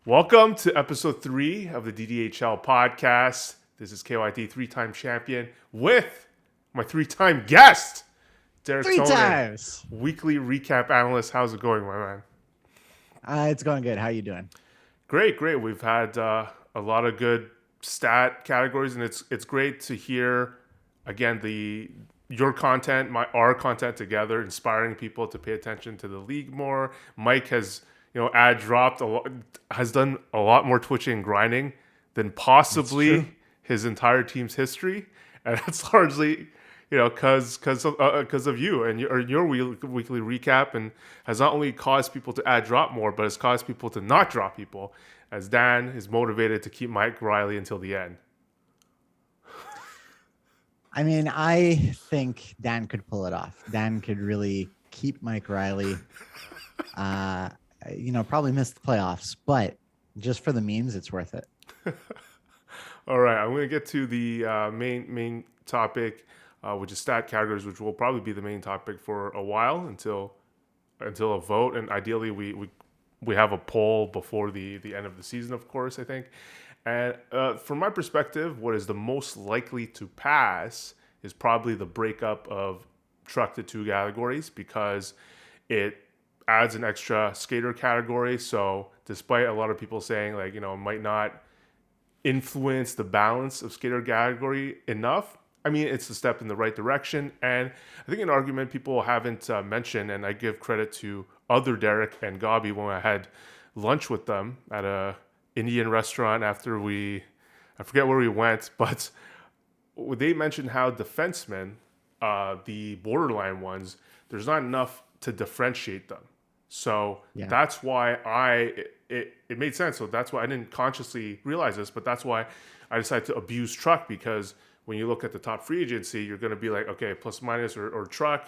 Welcome to episode 3 of the DDHL podcast. This is KYD, three-time champion, with my three-time guest, Derek Three Tonin, times. weekly recap analyst. How's it going, my man? It's going good. How you doing? Great, great. We've had a lot of good stat categories, and it's great to hear again the your content, our content together, inspiring people to pay attention to the league more. Mike has ad dropped a lot, has done a lot more twitching and grinding than It's true. possibly his entire team's history, and that's largely because of you and your weekly recap, and has not only caused people to ad drop more, but has caused people to not drop people, as Dan is motivated to keep Mike Riley until the end. I mean, I think Dan could pull it off. Dan could really keep Mike Riley. Uh, probably miss the playoffs, but just for the memes, it's worth it. All right, I'm going to get to the main topic, which is stat categories, which will probably be the main topic for a while until a vote, and ideally we have a poll before the end of the season, of course. I think, and from my perspective, what is the most likely to pass is probably the breakup of truck to two categories, because it adds an extra skater category. So despite a lot of people saying like it might not influence the balance of skater category enough, I mean, it's a step in the right direction. And I think an argument people haven't mentioned, and I give credit to other Derek and Gobby when I had lunch with them at a Indian restaurant after I forget where we went, but they mentioned how defensemen, the borderline ones, there's not enough to differentiate them. So Yeah. that's why it made sense. So that's why I didn't consciously realize this, but that's why I decided to abuse truck, because when you look at the top free agency, you're going to be like, okay, plus minus or truck,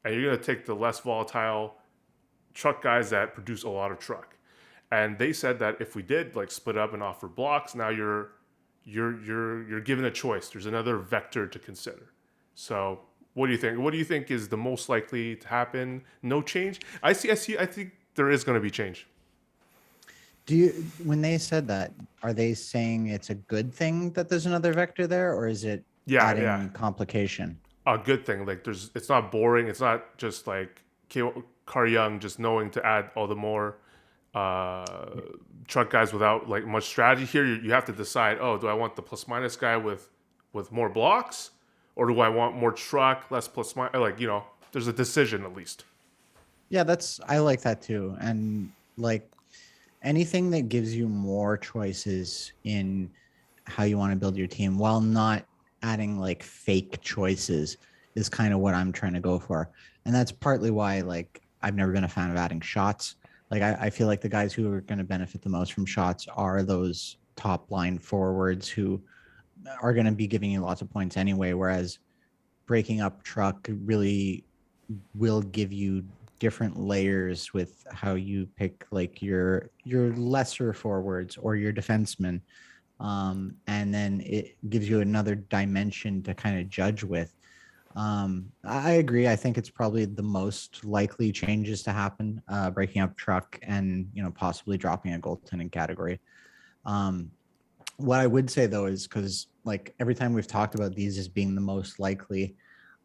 and you're going to take the less volatile truck guys that produce a lot of truck. And they said that if we did like split up and offer blocks, now you're given a choice. There's another vector to consider. So what do you think? What do you think is the most likely to happen? No change? I see. I think there is going to be change. When they said that, are they saying it's a good thing that there's another vector there, or is it Yeah, yeah. adding complication? A good thing. Like it's not boring. It's not just like Car Young just knowing to add all the more uh, truck guys without like much strategy. Here you have to decide. Oh, do I want the plus minus guy with more blocks, or do I want more truck, less plus minus? Like there's a decision at least. Yeah, I like that too. And like anything that gives you more choices in how you want to build your team while not adding like fake choices is kind of what I'm trying to go for. And that's partly why like I've never been a fan of adding shots. Like I feel like the guys who are going to benefit the most from shots are those top line forwards who are going to be giving you lots of points anyway. Whereas breaking up truck really will give you different layers with how you pick like your lesser forwards or your defensemen, and then it gives you another dimension to kind of judge with. I agree. I think it's probably the most likely changes to happen, breaking up truck and possibly dropping a goaltending category. um, what I would say though is because like every time we've talked about these as being the most likely,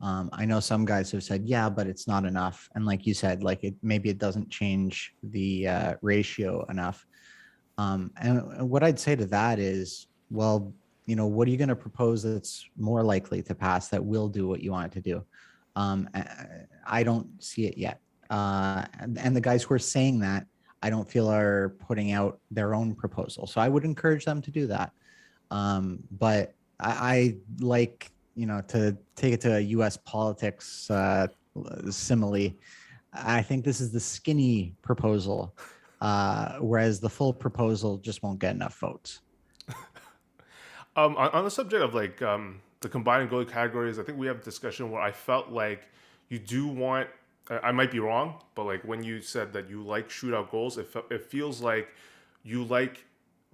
I know some guys have said, yeah, but it's not enough. And like you said, like maybe it doesn't change the ratio enough. And what I'd say to that is, well, what are you going to propose that's more likely to pass that will do what you want it to do? I don't see it yet. And the guys who are saying that, I don't feel are putting out their own proposal. So I would encourage them to do that. But I like, to take it to a U.S. politics simile. I think this is the skinny proposal, whereas the full proposal just won't get enough votes. On the subject of like the combined goal categories, I think we have a discussion where I felt like you do want. I might be wrong, but like when you said that you like shootout goals, it feels like you like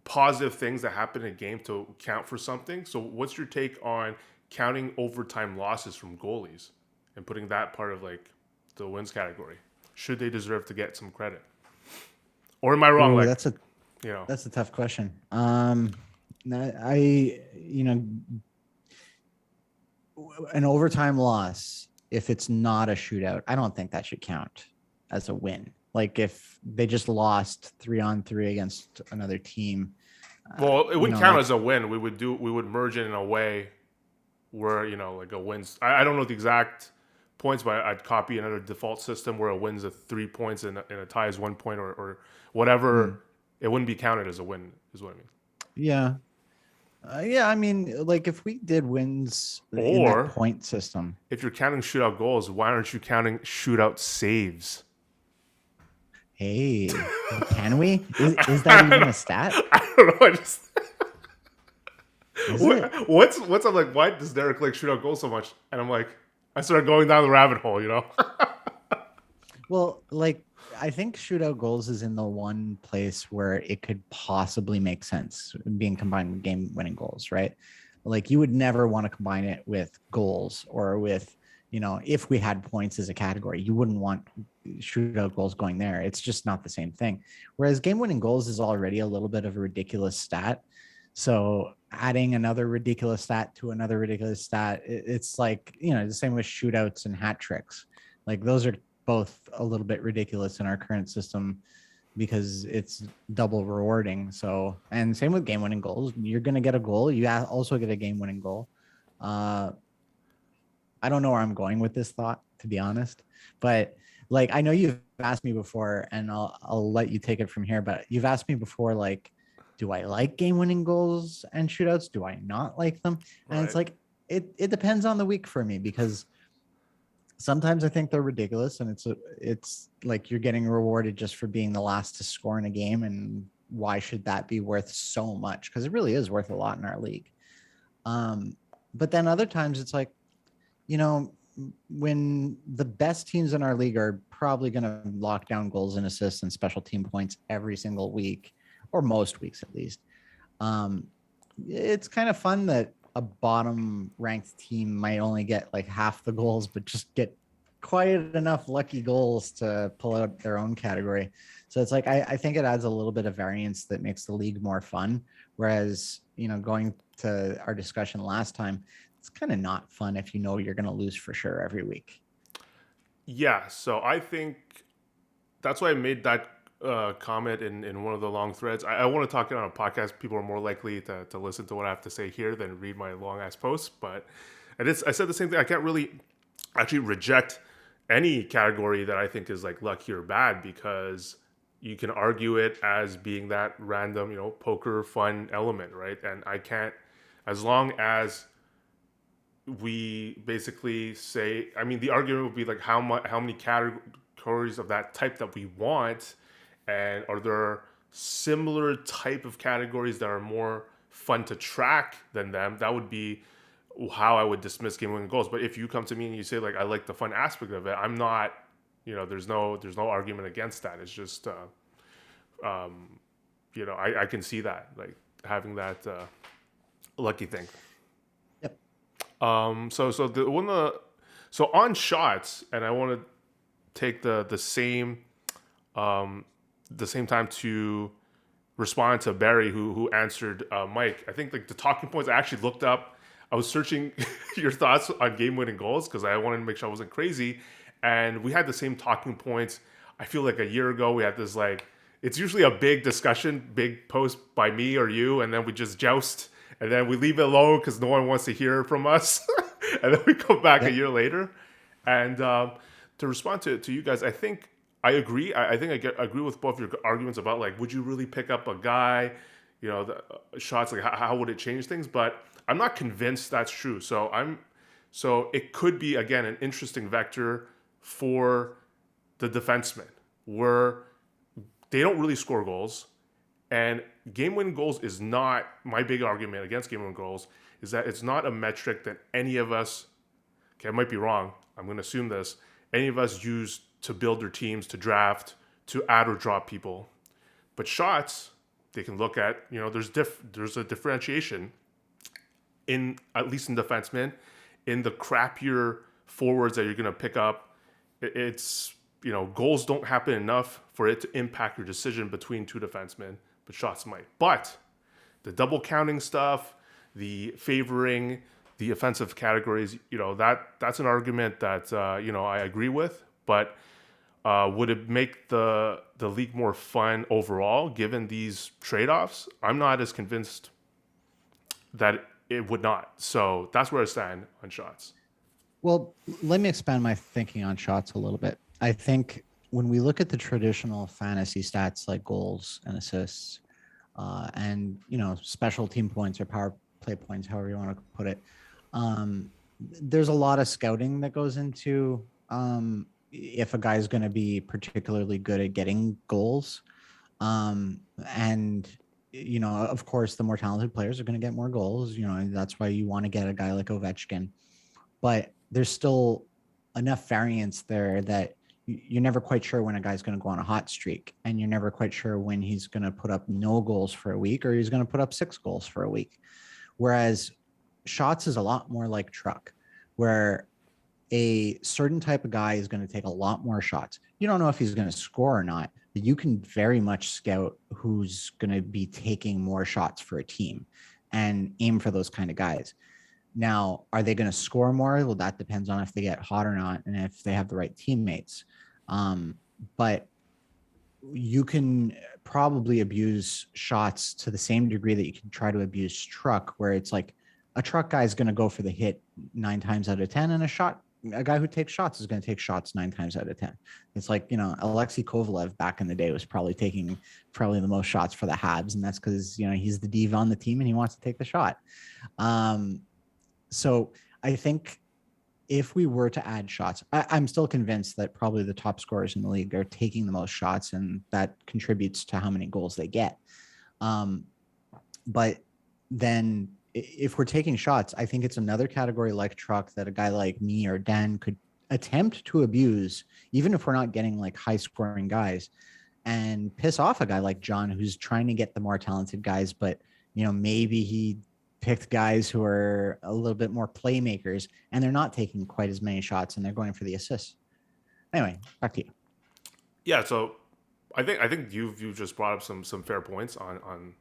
positive things that happen in a game to count for something. So, what's your take on counting overtime losses from goalies and putting that part of like the wins category? Should they deserve to get some credit, or am I wrong? Ooh, Like, that's a You know, That's a tough question. You know, an overtime loss, if it's not a shootout, I don't think that should count as a win. Like if they just lost 3-on-3 against another team, well, it you wouldn't know, count like as a win. We would merge it in a way where like a wins. I don't know the exact points, but I'd copy another default system where a wins a 3 points and a tie is 1 point or hmm, whatever. It wouldn't be counted as a win, is what I mean. yeah. Yeah, I mean, like if we did wins in that Or point system, if you're counting shootout goals, why aren't you counting shootout saves? hey, can we? Is that I even don't, a stat? I don't know. I just Is it? what's I'm like, why does Derek like shoot out goals so much? And I'm like, I started going down the rabbit hole, you know? Well, like I think shootout goals is in the one place where it could possibly make sense being combined with game winning goals, right? Like you would never want to combine it with goals or with, if we had points as a category, you wouldn't want shootout goals going there. It's just not the same thing. Whereas game winning goals is already a little bit of a ridiculous stat. So adding another ridiculous stat to another ridiculous stat, it's like, the same with shootouts and hat tricks. Like those are both a little bit ridiculous in our current system because it's double rewarding. So, and same with game winning goals. You're going to get a goal. You also get a game winning goal. Uh, I don't know where I'm going with this thought, to be honest, but like, I know you've asked me before and I'll let you take it from here, but you've asked me before, like, do I like game winning goals and shootouts? Do I not like them? And it's Right. like, it depends on the week for me because sometimes I think they're ridiculous, and it's like you're getting rewarded just for being the last to score in a game, and why should that be worth so much? Because it really is worth a lot in our league. Um, but then other times it's like, you know, when the best teams in our league are probably going to lock down goals and assists and special team points every single week, or most weeks at least. Um, it's kind of fun that a bottom ranked team might only get like half the goals, but just get quite enough lucky goals to pull out their own category. So it's like I think it adds a little bit of variance that makes the league more fun. Whereas, going to our discussion last time, it's kind of not fun if you know you're going to lose for sure every week. Yeah. So I think that's why I made that comment in one of the long threads. I want to talk it on a podcast. People are more likely to listen to what I have to say here than read my long ass posts. But I said the same thing. I can't really actually reject any category that I think is like lucky or bad because you can argue it as being that random, poker fun element, right? And I can't, as long as we basically say, I mean, the argument would be like how many categories of that type that we want, and are there similar type of categories that are more fun to track than them? That would be how I would dismiss game winning goals. But if you come to me and you say like I like the fun aspect of it, I'm not, there's no argument against that. It's just, I can see that like having that lucky thing. Yep. So the one so on shots, and I want to take the same time to respond to Barry who answered Mike. I think like the talking points I actually looked up. I was searching your thoughts on game winning goals because I wanted to make sure I wasn't crazy, and we had the same talking points. I feel like a year ago we had this like it's usually a big discussion, big post by me or you, and then we just joust, and then we leave it alone because no one wants to hear from us, and then we come back a Yep. year later. And to respond to you guys, I think I agree. I think agree with both your arguments about like, would you really pick up a guy? The shots like how would it change things? But I'm not convinced that's true. So it could be again an interesting vector for the defensemen where they don't really score goals. And game winning goals is not my big argument against game winning goals is that it's not a metric that any of us, okay, I might be wrong. I'm going to assume this, any of us use to build their teams, to draft, to add or drop people. But shots, they can look at, there's a differentiation in, at least in defensemen, in the crappier forwards that you're going to pick up. It's, goals don't happen enough for it to impact your decision between two defensemen. but shots might. But the double counting stuff, the favoring the offensive categories, that's an argument that I agree with. But would it make the league more fun overall given these trade offs? I'm not as convinced that it would not. So that's where I stand on shots. Well, let me expand my thinking on shots a little bit. I think when we look at the traditional fantasy stats like goals and assists, and special team points or power play points, however you want to put it, there's a lot of scouting that goes into if a guy's going to be particularly good at getting goals. And of course, the more talented players are going to get more goals. That's why you want to get a guy like Ovechkin, but there's still enough variance there that you're never quite sure when a guy's going to go on a hot streak, and you're never quite sure when he's going to put up no goals for a week or he's going to put up 6 goals for a week. Whereas shots is a lot more like truck, where a certain type of guy is going to take a lot more shots. You don't know if he's going to score or not, but you can very much scout who's going to be taking more shots for a team and aim for those kind of guys. Now, are they going to score more? Well, that depends on if they get hot or not and if they have the right teammates. But you can probably abuse shots to the same degree that you can try to abuse truck, where it's like a truck guy is going to go for the hit 9 times out of 10, and a guy who takes shots is going to take shots 9 times out of 10. It's like, Alexei Kovalev back in the day was probably taking the most shots for the Habs, and that's because, he's the diva on the team and he wants to take the shot. So I think if we were to add shots, I'm still convinced that probably the top scorers in the league are taking the most shots, and that contributes to how many goals they get. But then if we're taking shots, I think it's another category like truck that a guy like me or Dan could attempt to abuse, even if we're not getting like high scoring guys, and piss off a guy like John, who's trying to get the more talented guys, but maybe he picked guys who are a little bit more playmakers and they're not taking quite as many shots and they're going for the assists. Anyway, back to you. Yeah, so I think you've just brought up some fair points on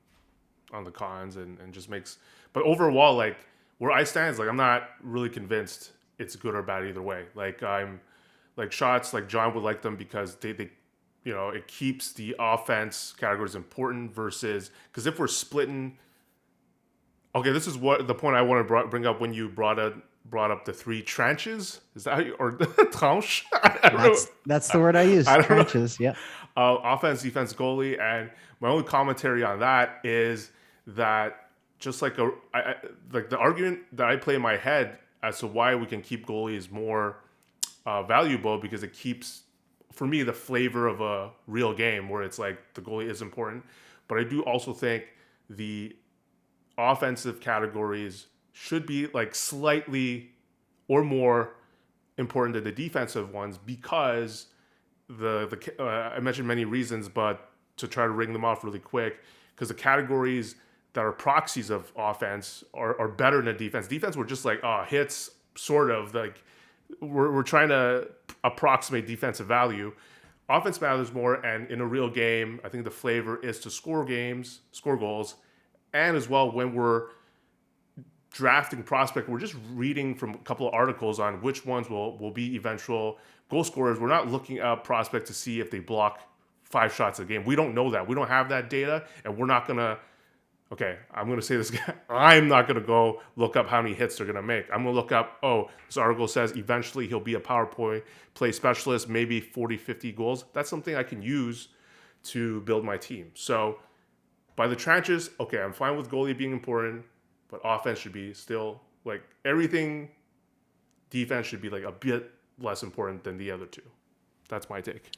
the cons, and just makes, but overall, like, where I stand is like I'm not really convinced it's good or bad either way. Like, I'm like shots, like John would like them because they it keeps the offense categories important versus, because if we're splitting. Okay, this is what the point I want to bring up when you brought up the 3 tranches. Is that how you, or tranche? I don't know. That's the word I use. I don't know. Trenches. Yeah. Offense, defense, goalie, and my only commentary on that is that just like like the argument that I play in my head as to why we can keep goalies more valuable, because it keeps, for me, the flavor of a real game where it's like the goalie is important. But I do also think the offensive categories should be like slightly or more important than the defensive ones, because I mentioned many reasons, but to try to ring them off really quick, because the categories that are proxies of offense are better than defense. Defense, we're just like, hits, sort of like we're trying to approximate defensive value. Offense matters more, and in a real game, I think the flavor is to score goals. And as well, when we're drafting prospect, we're just reading from a couple of articles on which ones will be eventual goal scorers. We're not looking up prospect to see if they block 5 shots a game. We don't know that. We don't have that data, and we're not gonna. Okay, I'm gonna say this guy. I'm not gonna go look up how many hits they're gonna make. I'm gonna look up. Oh, this article says eventually he'll be a power play specialist, maybe 40, 50 goals. That's something I can use to build my team. So. By the trenches, okay, I'm fine with goalie being important, but offense should be still like everything. Defense should be like a bit less important than the other 2. That's my take.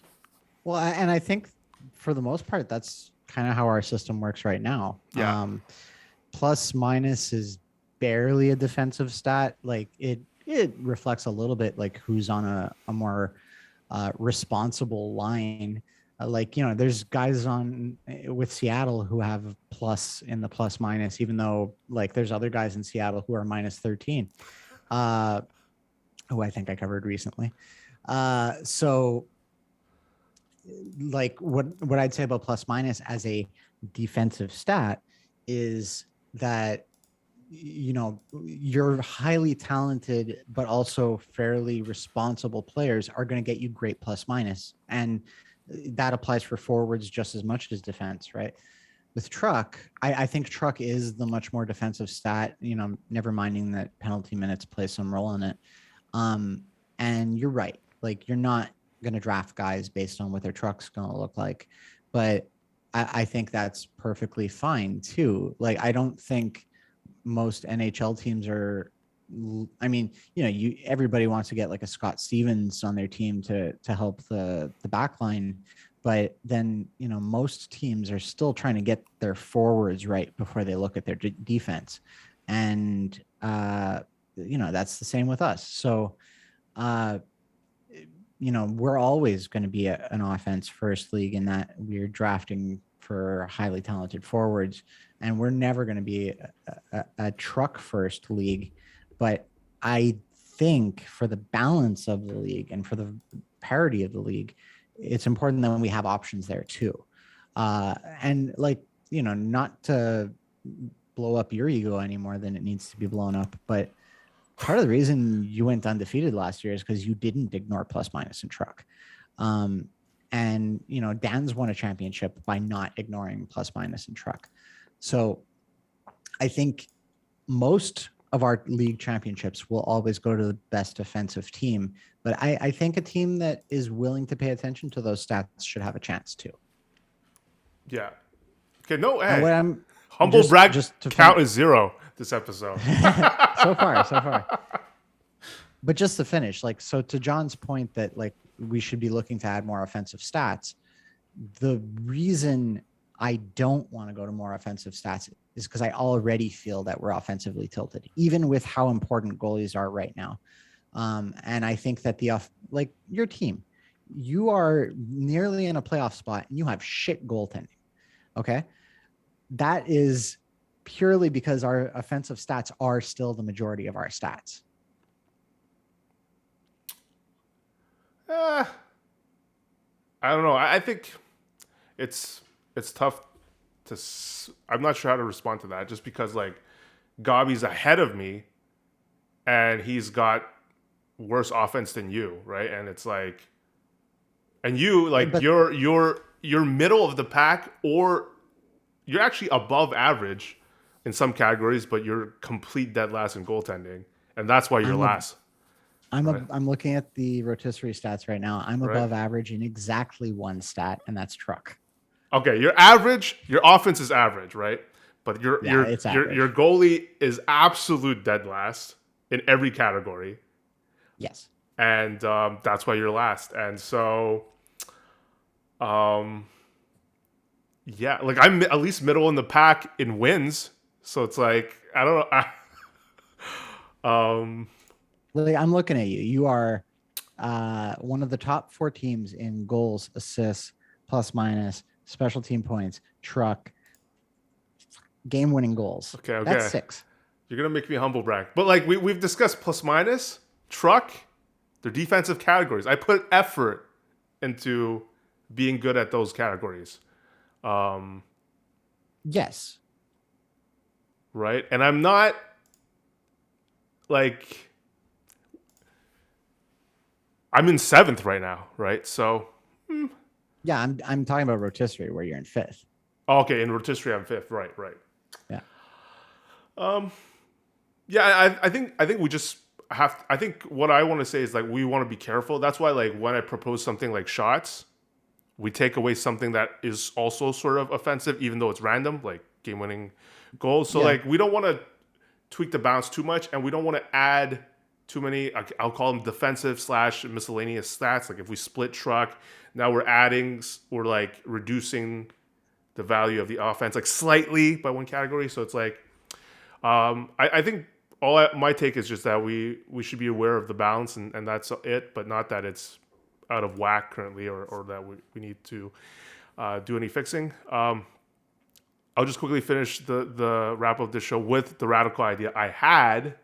Well, and I think for the most part, that's kind of how our system works right now. Yeah. Plus minus is barely a defensive stat. Like it reflects a little bit like who's on a more responsible line. There's guys on with Seattle who have plus in the plus minus, even though like there's other guys in Seattle who are minus 13, who I think I covered recently. So like what I'd say about plus minus as a defensive stat is that your highly talented but also fairly responsible players are going to get you great plus minus, and that applies for forwards just as much as defense, right? With truck, I think truck is the much more defensive stat, never minding that penalty minutes play some role in it. um and you're right, like you're not going to draft guys based on what their truck's going to look like, but I think that's perfectly fine too. Like I don't think most NHL teams are. I mean, everybody wants to get like a Scott Stevens on their team to help the back line, but then most teams are still trying to get their forwards right before they look at their defense, and that's the same with us. So, uh, we're always going to be an offense first league in that we're drafting for highly talented forwards, and we're never going to be a truck first league. But I think for the balance of the league and for the parity of the league, it's important that we have options there too. And like, not to blow up your ego any more than it needs to be blown up, but part of the reason you went undefeated last year is because you didn't ignore plus minus and truck. And Dan's won a championship by not ignoring plus minus and truck. So I think most of our league championships will always go to the best defensive team, but I think a team that is willing to pay attention to those stats should have a chance too. Yeah. Okay. No. And Hey. what I'm Humble brag just to count is 0 this episode. so far. But just to finish, like, so to John's point that like we should be looking to add more offensive stats, the reason I don't want to go to more offensive stats is because I already feel that we're offensively tilted, even with how important goalies are right now. And I think that like your team, you are nearly in a playoff spot and you have shit goaltending. Okay. That is purely because our offensive stats are still the majority of our stats. I don't know. I think it's tough to. I'm not sure how to respond to that, just because like Gobby's ahead of me, and he's got worse offense than you, right? And it's like, and you like But you're middle of the pack, or you're actually above average in some categories, but you're complete dead last in goaltending, and that's why you're I'm a last, right? I'm looking at the rotisserie stats right now. I'm Right. above average in exactly one stat, and that's truck. Okay, your average, your offense is average, right? But your Yeah, your it's your your average. goalie is absolute dead last in every category, Yes. and that's why you're last. And so, um, yeah, like I'm at least middle in the pack in wins. So it's like I don't know. Um, Lily, I'm looking at you. You are one of the top four teams in goals, assists, plus minus, special team points, truck, game winning goals. okay, That's okay, six. you're gonna make me humble brag, but like we've discussed plus minus truck, they're defensive categories. I put effort into being good at those categories. Um, Yes. right? And I'm not like I'm in 7th right now, right? So Yeah, I'm talking about rotisserie where you're in fifth. okay, in rotisserie I'm 5th, right, right. Yeah. Um, yeah, I think we just have. I think what I want to say is like we want to be careful. That's why like when I propose something like shots, we take away something that is also sort of offensive, even though it's random, like game-winning goals. So Yeah. like we don't want to tweak the bounce too much, and we don't want to add too many. I'll call them defensive slash miscellaneous stats. Like if we split truck, now we're like reducing the value of the offense like slightly by one category. So it's like I think my take is just that we should be aware of the balance, and that's it, but not that it's out of whack currently, or that we need to do any fixing. I'll just quickly finish the wrap of the show with the radical idea I had,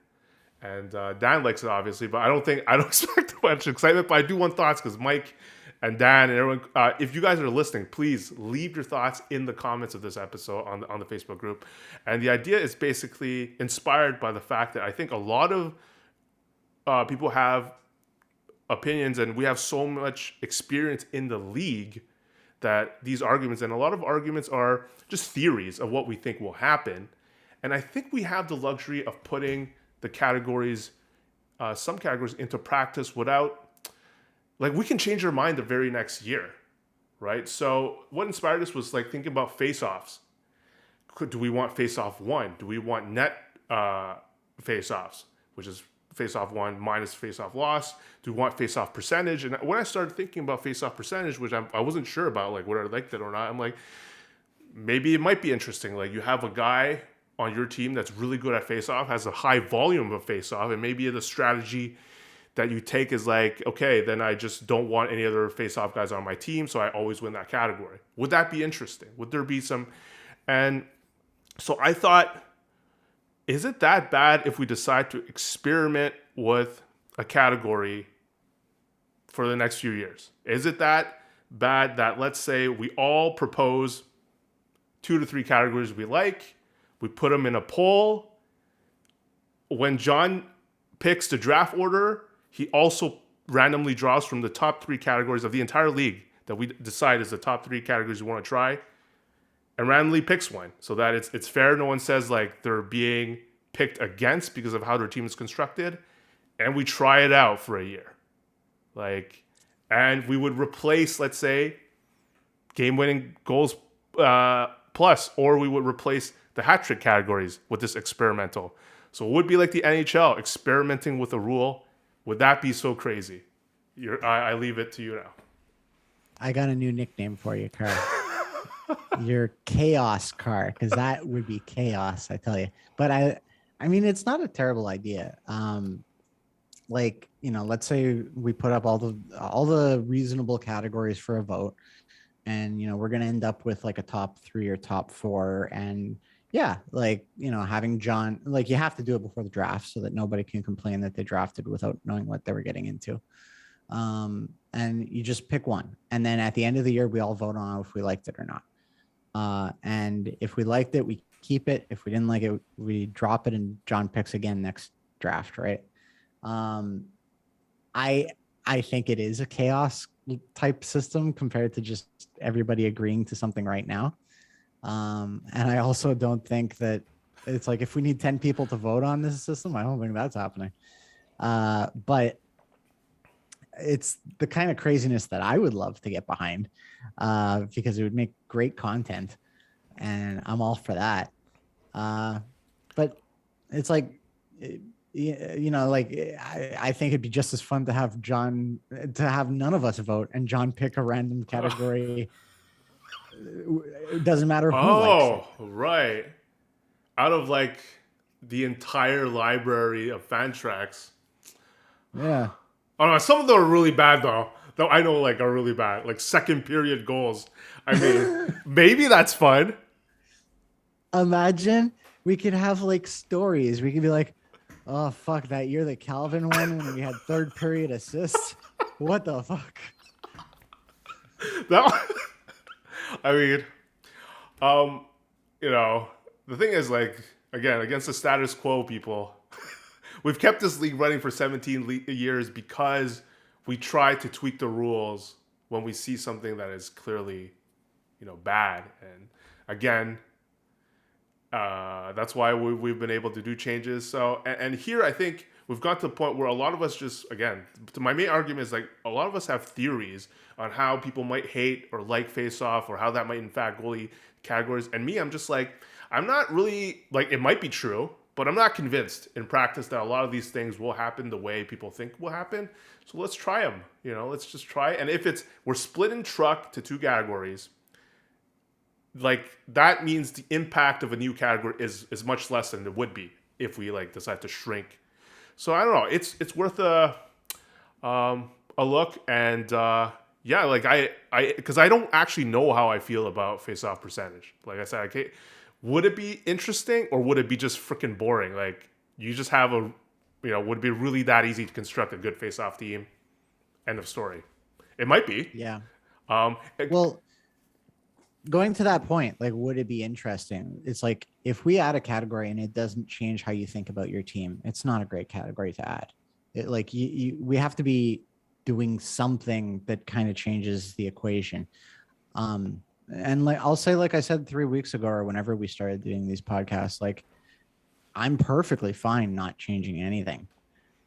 and Dan likes it obviously, but I don't expect much excitement. But I do want thoughts because Mike and Dan and everyone. If you guys are listening, please leave your thoughts in the comments of this episode on the Facebook group. And the idea is basically inspired by the fact that I think a lot of people have opinions, and we have so much experience in the league that these arguments, and a lot of arguments are just theories of what we think will happen. And I think we have the luxury of putting the categories, some categories, into practice without, like, we can change our mind the very next year, right? So what inspired us was like thinking about face-offs. Do we want face-off one? Do we want net face-offs, which is face-off one minus face-off loss? Do we want face-off percentage? And when I started thinking about face-off percentage, which I wasn't sure about, like whether I liked it or not, I'm like, maybe it might be interesting. Like, you have a guy on your team that's really good at face-off, has a high volume of face-off, and maybe the strategy that you take is like, okay, then I just don't want any other face-off guys on my team, so I always win that category. Would that be interesting? Would there be some? And so I thought, is it that bad if we decide to experiment with a category for the next few years? Is it that bad that, let's say, we all propose 2 to 3 categories we like, we put them in a poll. When John picks the draft order, he also randomly draws from the top 3 categories of the entire league that we decide is the top 3 categories we want to try, and randomly picks one, so that it's fair. No one says like they're being picked against because of how their team is constructed, and we try it out for a year. Like, and we would replace, let's say, game-winning goals plus, or we would replace the hat trick categories with this experimental. So it would be like the NHL experimenting with a rule. Would that be so crazy? I leave it to you now. I got a new nickname for you, Carl. Your chaos car, because that would be chaos, I tell you. But I mean, it's not a terrible idea. Like, you know, let's say we put up all the reasonable categories for a vote, and you know, we're gonna end up with like a top 3 or top 4, and yeah, like, you know, having John, like, you have to do it before the draft so that nobody can complain that they drafted without knowing what they were getting into. And you just pick one, and then at the end of the year, we all vote on if we liked it or not. And if we liked it, we keep it. If we didn't like it, we drop it, and John picks again next draft, right? I think it is a chaos type system compared to just everybody agreeing to something right now. And I also don't think that it's like, if we need 10 people to vote on this system, I don't think that's happening. But it's the kind of craziness that I would love to get behind, because it would make great content, and I'm all for that. But it's like, you know, like, I think it'd be just as fun to have none of us vote and John pick a random category. It doesn't matter who likes it. Oh, right. Out of like the entire library of fan tracks. Yeah. Oh no, some of them are really bad though. Though I know, like, are really bad. Like second period goals. I mean, maybe that's fun. Imagine we could have like stories. We could be like, oh fuck, that year that Kalvin won when we had third period assists. What the fuck? That I mean, you know, the thing is, like, again, against the status quo, people, we've kept this league running for 17 years because we try to tweak the rules when we see something that is clearly, you know, bad. And again, that's why we've been able to do changes. So, and here I think we've got to the point where a lot of us just, again, my main argument is like, a lot of us have theories on how people might hate or like face-off, or how that might impact goalie categories. And me, I'm just like, I'm not really, like, it might be true, but I'm not convinced in practice that a lot of these things will happen the way people think will happen. So let's try them. You know, let's just try. And if we're splitting truck to 2 categories, like, that means the impact of a new category is much less than it would be if we like decide to shrink. So I don't know. It's worth a look. And yeah, like, I because I don't actually know how I feel about face-off percentage. Like I said, would it be interesting, or would it be just freaking boring? Like, you just have would it be really that easy to construct a good face-off team? End of story. It might be. Yeah. Um, Well, going to that point, like, would it be interesting? It's like if we add a category and it doesn't change how you think about your team, it's not a great category to add. Like we have to be doing something that kind of changes the equation. And like I'll say, like I said 3 weeks ago, or whenever we started doing these podcasts, like I'm perfectly fine not changing anything.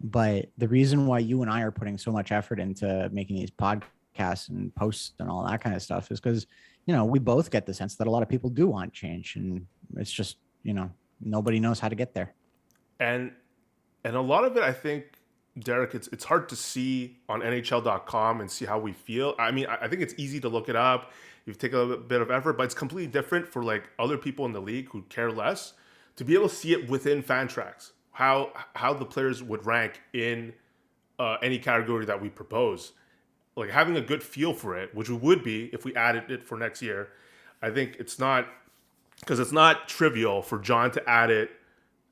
But the reason why you and I are putting so much effort into making these podcasts and posts and all that kind of stuff is because, we both get the sense that a lot of people do want change. And it's just, nobody knows how to get there. and and a lot of it, I think, Derek, it's hard to see on NHL.com and see how we feel. I mean, I think it's easy to look it up. You take a bit of effort, but it's completely different for like other people in the league who care less to be able to see it within Fantrax. How the players would rank in any category that we propose. Like having a good feel for it, which we would be if we added it for next year. I think it's not because it's not trivial for John to add it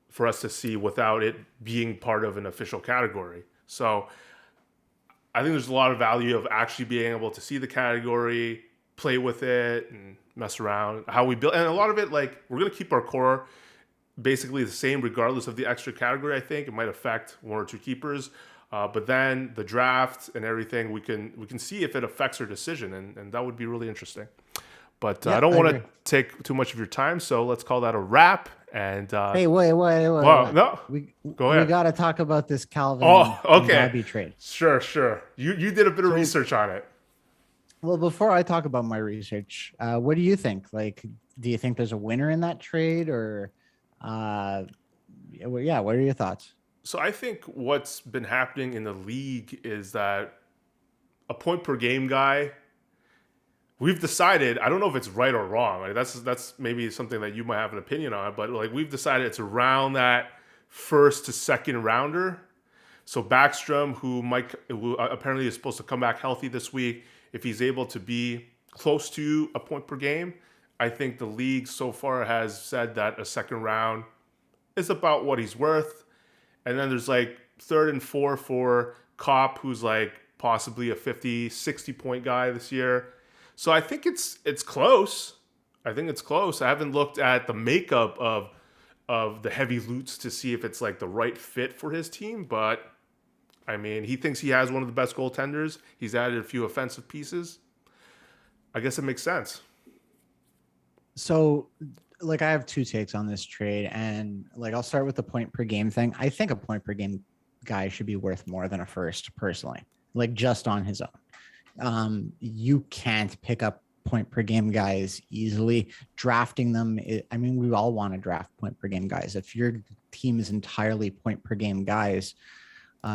for us to see without it being part of an official category. So I think there's a lot of value of actually being able to see the category, play with it, and mess around. How we build, and a lot of it, like we're gonna keep our core basically the same regardless of the extra category. I think it might affect one or two keepers, but then the draft and everything, we can see if it affects our decision, and that would be really interesting. But I Yeah, don't I want to agree. take too much of your time, so let's call that a wrap. And Hey, well, wait. no, We go we ahead. got to talk about this Calvin Oh, and okay. Gobby trade. Sure. You did a bit of So, research on it. well, before I talk about my research, what do you think? Like, do you think there's a winner in that trade, or, uh, yeah, what are your thoughts? So I think what's been happening in the league is that a point per game guy, we've decided, I don't know if it's right or wrong. Like that's maybe something that you might have an opinion on, but like we've decided it's around that first to second rounder. So Backstrom, who apparently is supposed to come back healthy this week, if he's able to be close to a point per game, I think the league so far has said that a second round is about what he's worth. And then there's like third and four for Cop, who's like possibly a 50, 60 point guy this year. So I think it's close. I think it's close. I haven't looked at the makeup of the heavy loots to see if it's like the right fit for his team, but I mean, he thinks he has one of the best goaltenders. He's added a few offensive pieces. I guess it makes sense. So, like, I have two takes on this trade, and like, I'll start with the point per game thing. I think a point per game guy should be worth more than a first, personally, like just on his own. You can't pick up point per game guys easily. Drafting them, I mean, we all want to draft point per game guys. If your team is entirely point per game guys,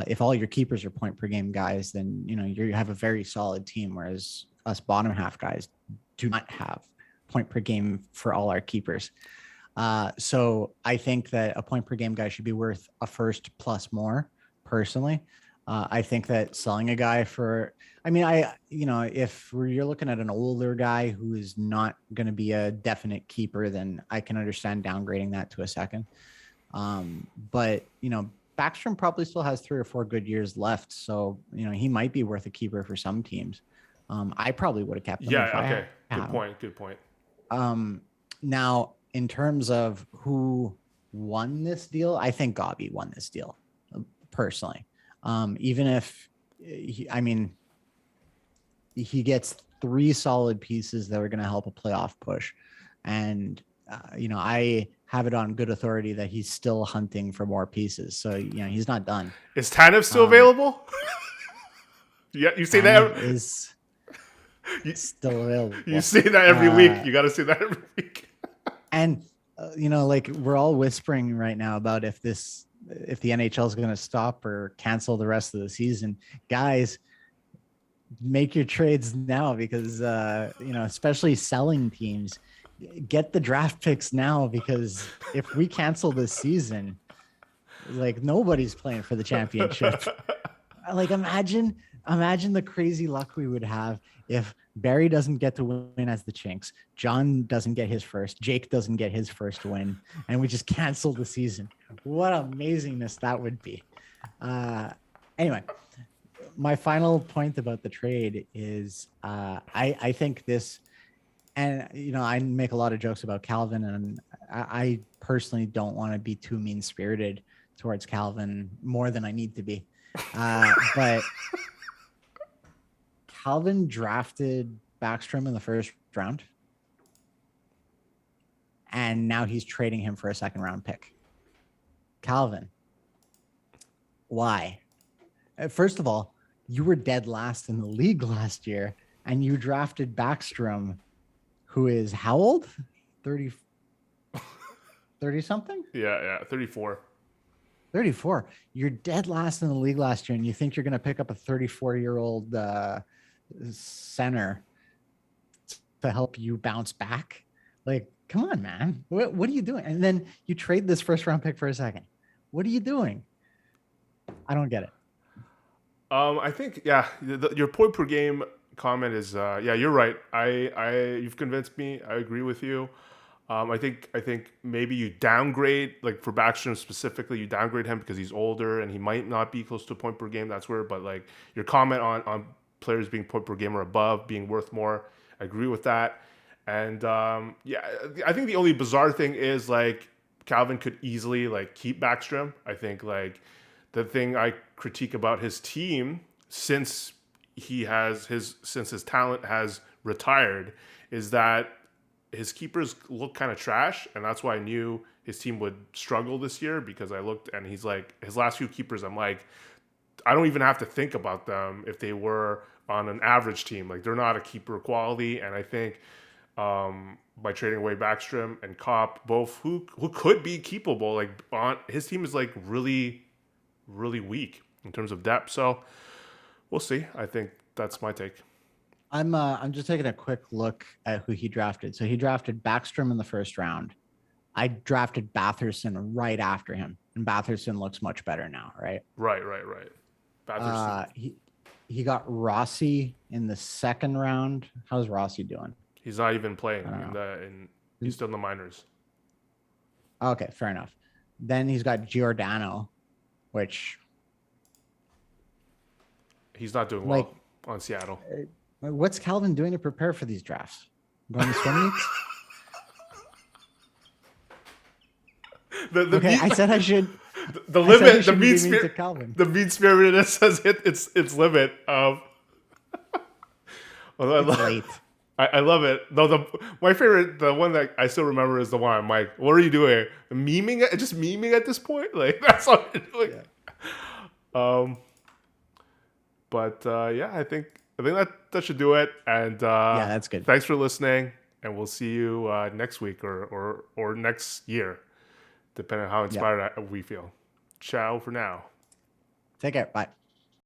if all your keepers are point per game guys, then you have a very solid team. Whereas us bottom half guys do not have point per game for all our keepers. So I think that a point per game guy should be worth a first plus more, personally. I think that selling a guy for, I mean, if you're looking at an older guy who is not going to be a definite keeper, then I can understand downgrading that to a second. But Backstrom probably still has 3 or 4 good years left, so he might be worth a keeper for some teams. I probably would have kept him if Yeah, I okay. had him. Good point. Now, in terms of who won this deal, I think Gobby won this deal, personally. Even if, I mean, he gets 3 solid pieces that are going to help a playoff push. And, I have it on good authority that he's still hunting for more pieces. So, he's not done. Is Tanev still Um, available? Yeah, you say Tanev that. is You, still you available. say that every week. Uh, You got to say that every week. and, like, we're all whispering right now about if the NHL is going to stop or cancel the rest of the season. Guys, make your trades now because especially selling teams, get the draft picks now, because if we cancel this season, like, nobody's playing for the championship. Like, imagine the crazy luck we would have if Barry doesn't get to win as the Chinks, John doesn't get his first, Jake doesn't get his first win, and we just cancel the season. What amazingness that would be. Anyway, my final point about the trade is I think this, and I make a lot of jokes about Kalvin, and I personally don't want to be too mean spirited towards Kalvin more than I need to be. But Kalvin drafted Backstrom in the first round, and now he's trading him for a second round pick. Kalvin, why? First of all, you were dead last in the league last year, and you drafted Backstrom, who is how old? 30, 30 something? Yeah, 34. 34. You're dead last in the league last year, and you think you're going to pick up a 34-year-old center to help you bounce back? Like, come on, man. What are you doing? And then you trade this first round pick for a second. What are you doing? I don't get it. I think your point per game comment is yeah, you're right. You've convinced me. I agree with you. I think maybe you downgrade, like for Backstrom specifically, you downgrade him because he's older and he might not be close to a point per game. That's where, but like your comment on players being point per game or above being worth more, I agree with that. And yeah, I think the only bizarre thing is like Kalvin could easily like keep Backstrom. I think like the thing I critique about his team since his talent has retired is that his keepers look kind of trash, and that's why I knew his team would struggle this year because I looked and he's like his last few keepers. I'm like, I don't even have to think about them if they were on an average team. Like they're not a keeper quality, and I think by trading away Backstrom and Kopp, both who could be keepable, like on his team is like really weak in terms of depth. So we'll see. I think that's my take. I'm just taking a quick look at who he drafted. So he drafted Backstrom in the first round. I drafted Batherson right after him, and Batherson looks much better now, right? Right. Batherson. He got Rossi in the second round. How's Rossi doing? He's not even playing I don't in know. he's still in the minors. Okay, fair enough. Then he's got Giordano, which He's not doing like well on Seattle. what's Kalvin doing to prepare for these drafts? Going to swim meets? The Okay, mean, I said I should. the I said I limit, shouldn't be mean to Kalvin. the mean spiritedness has hit its limit. Although It's late. I love it. Though my favorite, the one that I still remember is the one I'm like, what are you doing? Memeing it? Just memeing at this point? Like that's all you're doing. Yeah. Um, but yeah, I think that should do it. And Yeah, that's good. thanks for listening. And we'll see you next week or next year, depending on how Yeah. inspired we feel. Ciao for now. Take care. Bye.